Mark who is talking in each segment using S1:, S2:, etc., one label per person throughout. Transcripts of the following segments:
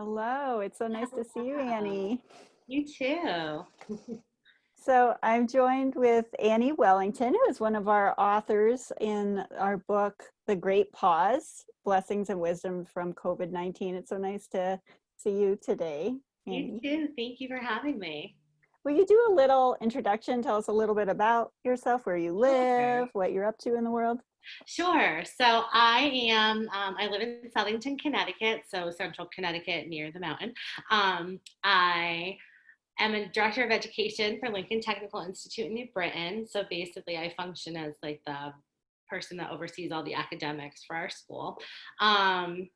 S1: Hello, it's so nice to see you,
S2: Hello.
S1: Annie.
S2: You too.
S1: So I'm joined with Annie Wellington, who is one of our authors in our book, The Great Pause, Blessings and Wisdom from COVID-19. It's so nice to see you today,
S2: You
S1: Annie.
S2: too. Thank you for having me.
S1: Will you do a little introduction? Tell us a little bit about yourself, where you
S2: Sure.
S1: live, what you're up to in the world.
S2: Sure. I live in Wellington, Connecticut, so central Connecticut near the mountain. I am a director of education for Lincoln Technical Institute in New Britain. So basically, I function as like the person that oversees all the academics for our school. Um,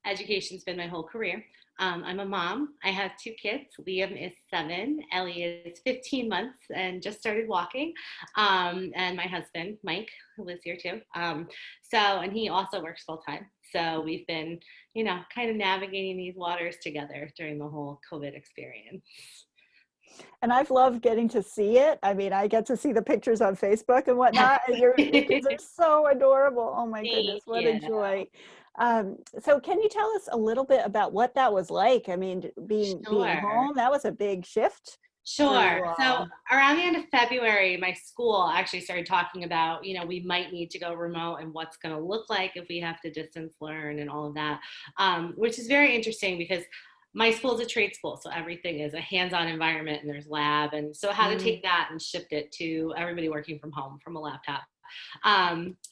S2: Education's been my whole career. I'm a mom. I have two kids. Liam is 7. Ellie is 15 months and just started walking. And my husband, Mike, who lives here too. And he also works full time. So we've been, kind of navigating these waters together during the whole COVID experience.
S1: And I've loved getting to see it. I mean, I get to see the pictures on Facebook and whatnot, and your kids are so adorable. Oh my goodness,
S2: Thank
S1: what a
S2: you.
S1: joy. So can you tell us a little bit about what that was like? I mean, being
S2: Sure.
S1: home, that was a big shift for
S2: Sure.
S1: you
S2: So
S1: all.
S2: around the end of February, my school actually started talking about, we might need to go remote and what's going to look like if we have to distance learn and all of that, which is very interesting because my school is a trade school. So everything is a hands-on environment and there's lab. And so how to
S1: Mm.
S2: take that and shift it to everybody working from home from a laptop.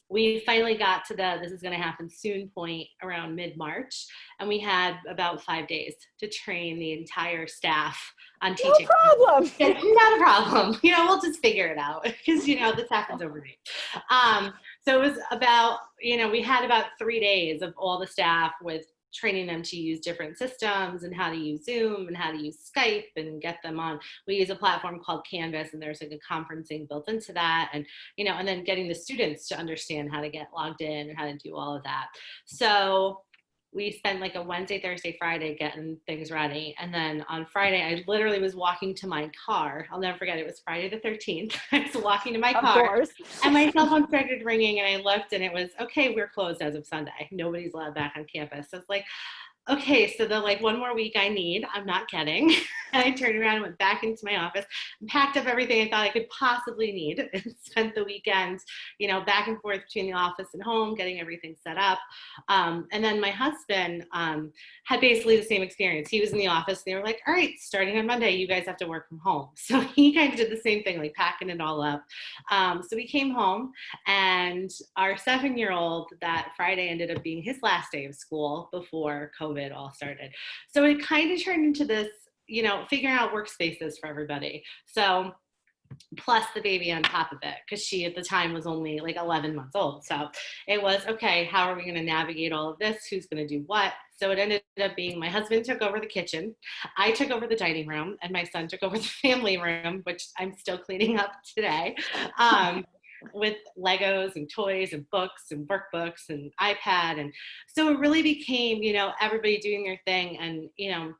S2: We finally got to the this is going to happen soon point around mid-March, and we had about 5 days to train the entire staff on
S1: No
S2: teaching.
S1: problem.
S2: It's not a problem. We'll just figure it out because, this happens overnight. So it was about, we had about 3 days of all the staff with training them to use different systems and how to use Zoom and how to use Skype and get them on. We use a platform called Canvas, and there's like a conferencing built into that. And then getting the students to understand how to get logged in and how to do all of that. So we spent like a Wednesday, Thursday, Friday getting things ready. And then on Friday, I literally was walking to my car. I'll never forget, it was Friday the 13th. I was walking to my
S1: Of
S2: car
S1: course.
S2: and my cell phone started ringing and I looked and it was, okay, we're closed as of Sunday. Nobody's allowed back on campus. So it's like, okay, so the like one more week I need, I'm not kidding. And I turned around and went back into my office and packed up everything I thought I could possibly need and spent the weekend, back and forth between the office and home, getting everything set up. And then my husband had basically the same experience. He was in the office and they were like, all right, starting on Monday, you guys have to work from home. So he kind of did the same thing, like packing it all up. So we came home and our 7-year-old that Friday ended up being his last day of school before COVID all started. So it kind of turned into this, figuring out workspaces for everybody. So plus the baby on top of it, because she at the time was only like 11 months old. So it was, okay, how are we going to navigate all of this? Who's going to do what? So it ended up being my husband took over the kitchen, I took over the dining room, and my son took over the family room, which I'm still cleaning up today. With Legos and toys and books and workbooks and iPad. And so it really became, everybody doing their thing. And,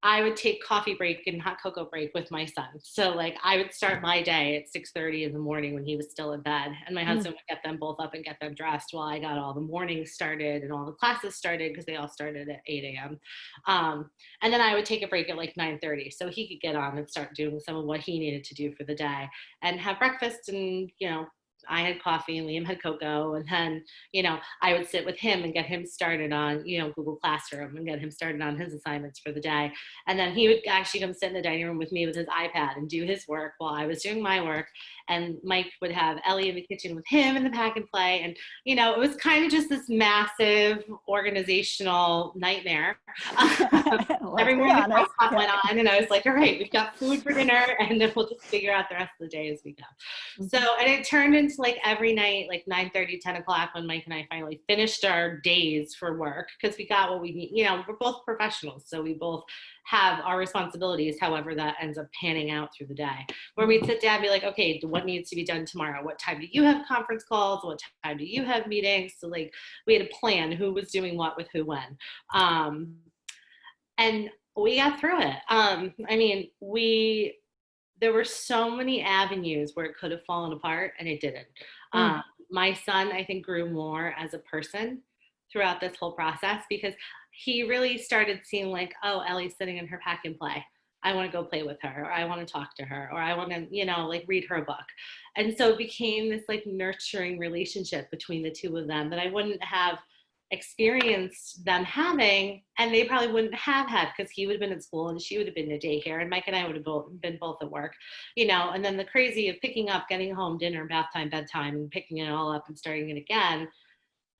S2: I would take coffee break and hot cocoa break with my son. So like I would start my day at 6:30 in the morning when he was still in bed, and my husband would get them both up and get them dressed while I got all the mornings started and all the classes started, because they all started at 8 a.m. And then I would take a break at like 9:30 so he could get on and start doing some of what he needed to do for the day and have breakfast. And I had coffee and Liam had cocoa, and then I would sit with him and get him started on Google Classroom and get him started on his assignments for the day. And then he would actually come sit in the dining room with me with his iPad and do his work while I was doing my work. And Mike would have Ellie in the kitchen with him in the pack and play. And, it was kind of just this massive organizational nightmare.
S1: Let's
S2: Every
S1: be
S2: morning the crock
S1: honest.
S2: pot
S1: Yeah.
S2: went on, and I was like, all right, we've got food for dinner, and then we'll just figure out the rest of the day as we go. So, and it turned into like every night, like 9:30, 10 o'clock when Mike and I finally finished our days for work, because we got what we need. We're both professionals, so we both have our responsibilities, however that ends up panning out through the day, where we'd sit down and be like, okay, what needs to be done tomorrow? What time do you have conference calls? What time do you have meetings? So like we had a plan who was doing what with who when. And we got through it. I mean, there were so many avenues where it could have fallen apart, and it didn't.
S1: Mm.
S2: My son, I think, grew more as a person throughout this whole process, because he really started seeing like, oh, Ellie's sitting in her pack and play. I want to go play with her, or I want to talk to her, or I want to, like read her a book. And so it became this like nurturing relationship between the two of them that I wouldn't have experienced them having, and they probably wouldn't have had, because he would have been at school and she would have been in daycare, and Mike and I would have been both at work, and then the crazy of picking up, getting home, dinner, bath time, bedtime, and picking it all up and starting it again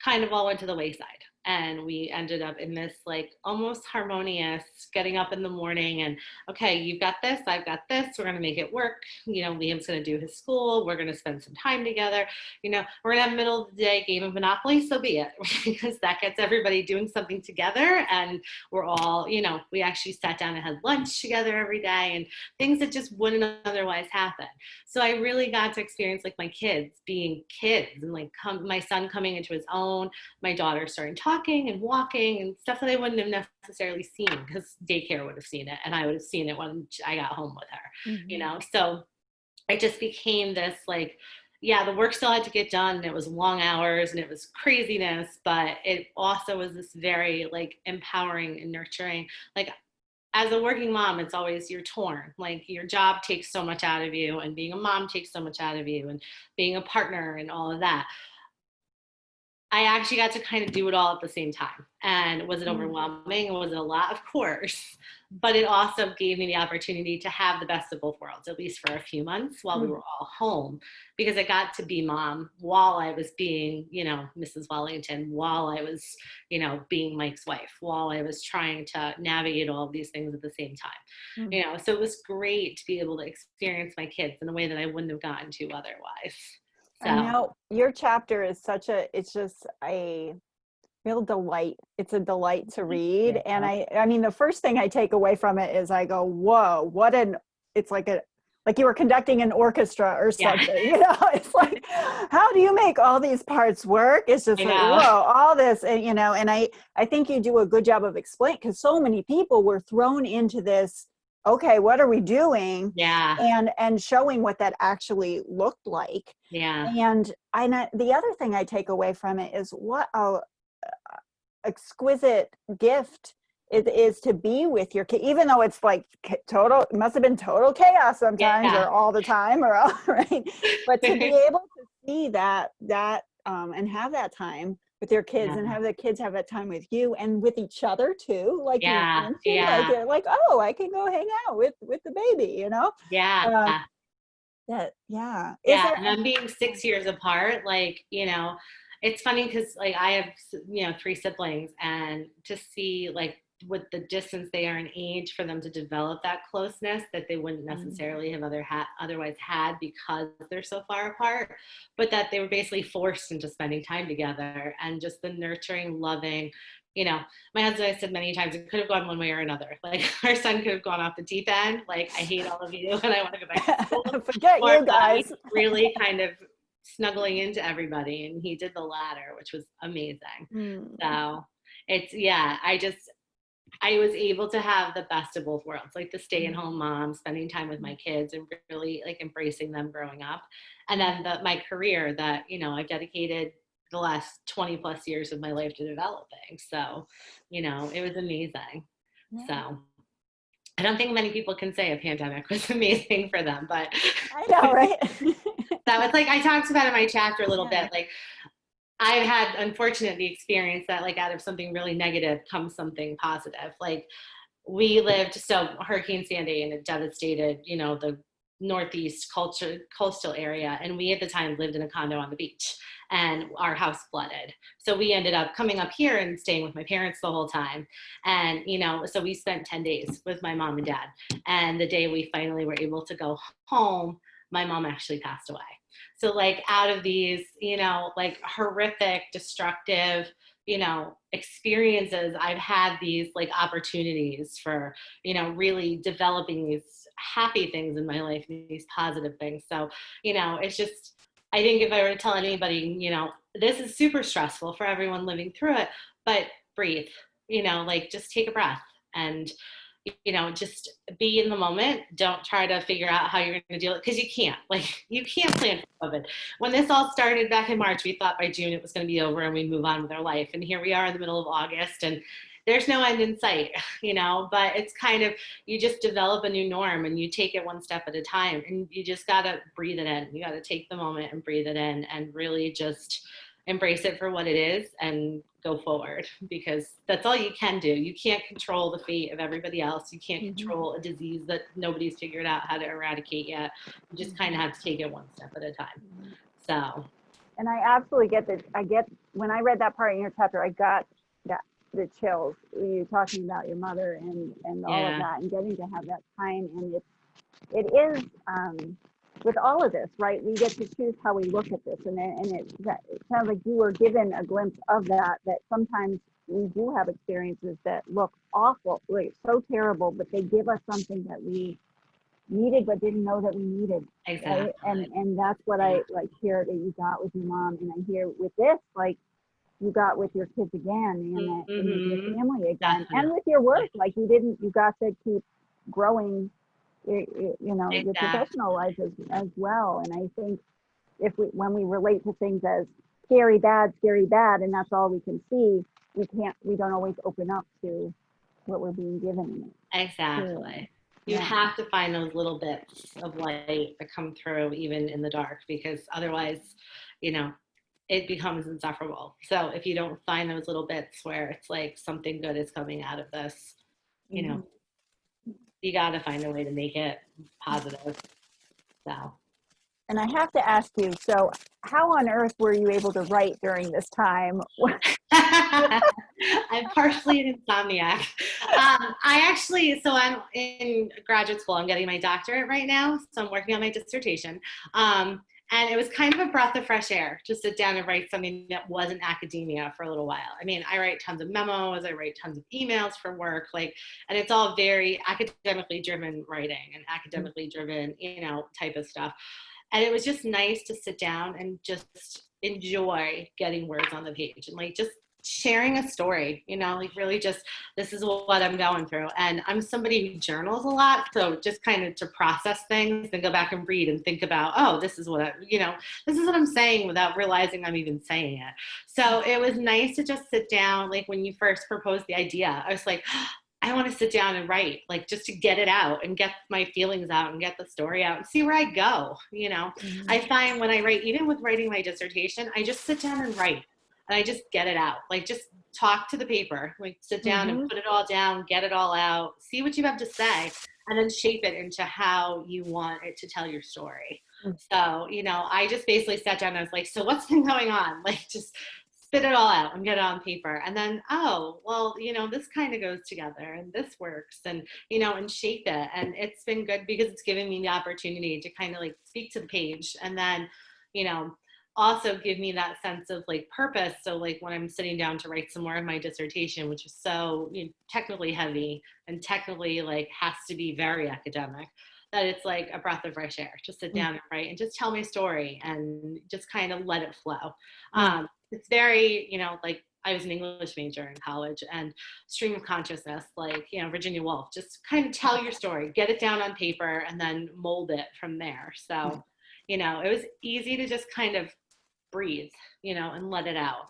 S2: kind of all went to the wayside. And we ended up in this like almost harmonious getting up in the morning and, okay, you've got this, I've got this, we're going to make it work. Liam's going to do his school, we're going to spend some time together. We're going to have middle of the day game of Monopoly, so be it, because that gets everybody doing something together. And we're all, we actually sat down and had lunch together every day, and things that just wouldn't otherwise happen. So I really got to experience like my kids being kids, and like my son coming into his own, my daughter starting talking and walking and stuff that I wouldn't have necessarily seen, because daycare would have seen it and I would have seen it when I got home with her. So it just became this like, yeah, the work still had to get done, and it was long hours and it was craziness, but it also was this very like empowering and nurturing. Like, as a working mom, it's always, you're torn. Like, your job takes so much out of you, and being a mom takes so much out of you, and being a partner and all of that. I actually got to kind of do it all at the same time. And was it overwhelming? Was it a lot? Of course. But it also gave me the opportunity to have the best of both worlds, at least for a few months while we were all home, because I got to be mom while I was being, Mrs. Wellington, while I was, being Mike's wife, while I was trying to navigate all of these things at the same time. So it was great to be able to experience my kids in a way that I wouldn't have gotten to otherwise. So.
S1: I know your chapter is it's just a real delight. It's a delight to read. And I mean, the first thing I take away from it is I go, whoa, it's like you were conducting an orchestra or something, it's like, how do you make all these parts work? It's just like, whoa, all this, and, and I think you do a good job of explaining, because so many people were thrown into this, okay, what are we doing?
S2: Yeah.
S1: And showing what that actually looked like.
S2: Yeah.
S1: And the other thing I take away from it is what a exquisite gift it is to be with your kid, even though it's like it must have been total chaos sometimes, or all the time, or all right. But to be able to see that and have that time with your kids, and have the kids have that time with you and with each other too, like you mentioned, like oh, I can go hang out with the baby,
S2: And them being 6 years apart, like, it's funny because like I have 3 siblings, and to see like with the distance they are in age, for them to develop that closeness that they wouldn't necessarily have otherwise had, because they're so far apart, but that they were basically forced into spending time together, and just the nurturing, loving, my husband and I said many times, it could have gone one way or another. Like, our son could have gone off the deep end, like, I hate all of you and I want to go back to school.
S1: Forget you guys.
S2: Really kind of snuggling into everybody, and he did the latter, which was amazing. So it's, I was able to have the best of both worlds, like the stay-at-home mom, spending time with my kids and really like embracing them growing up. And then my career that, I've dedicated the last 20 plus years of my life to developing. So, it was amazing. So I don't think many people can say a pandemic was amazing for them, but
S1: I know, right?
S2: So it's like, I talked about in my chapter a little bit, like, I've had, unfortunately, the experience that like out of something really negative comes something positive. Like, we lived, so Hurricane Sandy, and it devastated, the Northeast coastal area. And we at the time lived in a condo on the beach, and our house flooded. So we ended up coming up here and staying with my parents the whole time. And, so we spent 10 days with my mom and dad. And the day we finally were able to go home, my mom actually passed away. So like out of these, like horrific, destructive, experiences, I've had these like opportunities for, really developing these happy things in my life, these positive things. So, it's just, I think if I were to tell anybody, this is super stressful for everyone living through it, but breathe, like just take a breath and, just be in the moment. Don't try to figure out how you're going to deal with it, because you can't. Like, you can't plan for COVID. When this all started back in March, we thought by June it was going to be over and we'd move on with our life. And here we are in the middle of August, and there's no end in sight, but it's kind of, you just develop a new norm and you take it one step at a time, and you just got to breathe it in. You got to take the moment and breathe it in and really just embrace it for what it is and go forward, because that's all you can do. You can't control the fate of everybody else. You can't control a disease that nobody's figured out how to eradicate yet. You just kind of have to take it one step at a time. So.
S1: And I absolutely get that. When I read that part in your chapter, I got that, the chills. You talking about your mother and all of that, and getting to have that time. And it is, with all of this, right? We get to choose how we look at this, and it sounds like you were given a glimpse of that sometimes we do have experiences that look awful, like so terrible, but they give us something that we needed but didn't know that we needed.
S2: Exactly.
S1: Right? And that's what I like hear that you got with your mom, and I hear with this, like, you got with your kids again, and with your family again. Definitely. And with your work, like you got to keep growing your professional life as well. And I think when we relate to things as scary bad, and that's all we can see, we don't always open up to what we're being given in it.
S2: Exactly. You have to find those little bits of light that come through even in the dark, because otherwise, it becomes insufferable. So if you don't find those little bits where it's like something good is coming out of this, you got to find a way to make it positive. So.
S1: And I have to ask you, so how on earth were you able to write during this time?
S2: I'm partially an insomniac. I'm in graduate school. I'm getting my doctorate right now. So I'm working on my dissertation. And it was kind of a breath of fresh air to sit down and write something that wasn't academia for a little while. I mean, I write tons of memos, I write tons of emails for work, and it's all very academically driven writing and academically driven, type of stuff. And it was just nice to sit down and just enjoy getting words on the page and just sharing a story, really just, this is what I'm going through. And I'm somebody who journals a lot. So just kind of to process things and go back and read and think about, oh, this is what I'm saying without realizing I'm even saying it. So it was nice to just sit down. When you first proposed the idea, I was like, I want to sit down and write, just to get it out and get my feelings out and get the story out and see where I go. I find when I write, even with writing my dissertation, I just sit down and write. And I just get it out, just talk to the paper, sit down and put it all down, get it all out, see what you have to say, and then shape it into how you want it to tell your story. So, I just basically sat down and I was like, so what's been going on? Just spit it all out and get it on paper. And then, oh, well, this kind of goes together and this works, and, and shape it. And it's been good because it's given me the opportunity to kind of speak to the page, and then, also give me that sense of purpose. So when I'm sitting down to write some more of my dissertation, which is so technically heavy and technically has to be very academic, that it's a breath of fresh air. Just sit down and write and just tell my story and just kind of let it flow. It's very, I was an English major in college, and stream of consciousness, Virginia Woolf, just kind of tell your story, get it down on paper, and then mold it from there. So, it was easy to just kind of breathe, and let it out.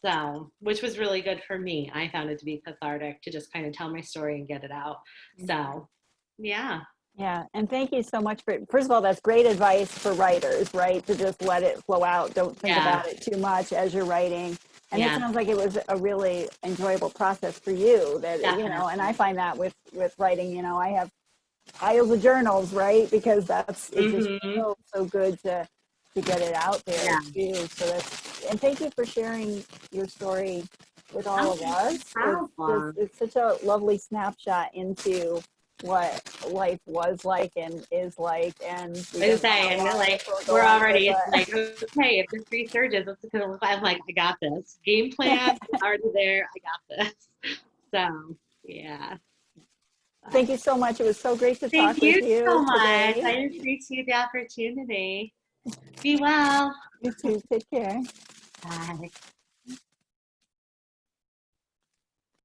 S2: So, which was really good for me. I found it to be cathartic to just kind of tell my story and get it out. So, yeah.
S1: Yeah. And thank you so much first of all, that's great advice for writers, right? To just let it flow out. Don't think about it too much as you're writing. And it sounds like it was a really enjoyable process for you that,
S2: Definitely.
S1: And I find that with writing, I have piles of journals, right? Because it's just so good to get it out there too. So and thank you for sharing your story with all of us. It's such a lovely snapshot into what life was like and is like. And
S2: we're already okay, if this resurges, what's it gonna look like? I'm I got this. Game plan already there. I got this. So yeah.
S1: Thank you so much. It was so great to talk with you.
S2: Thank you so much.
S1: Today.
S2: I appreciate the opportunity. Be well.
S1: You too. Take care.
S2: Bye.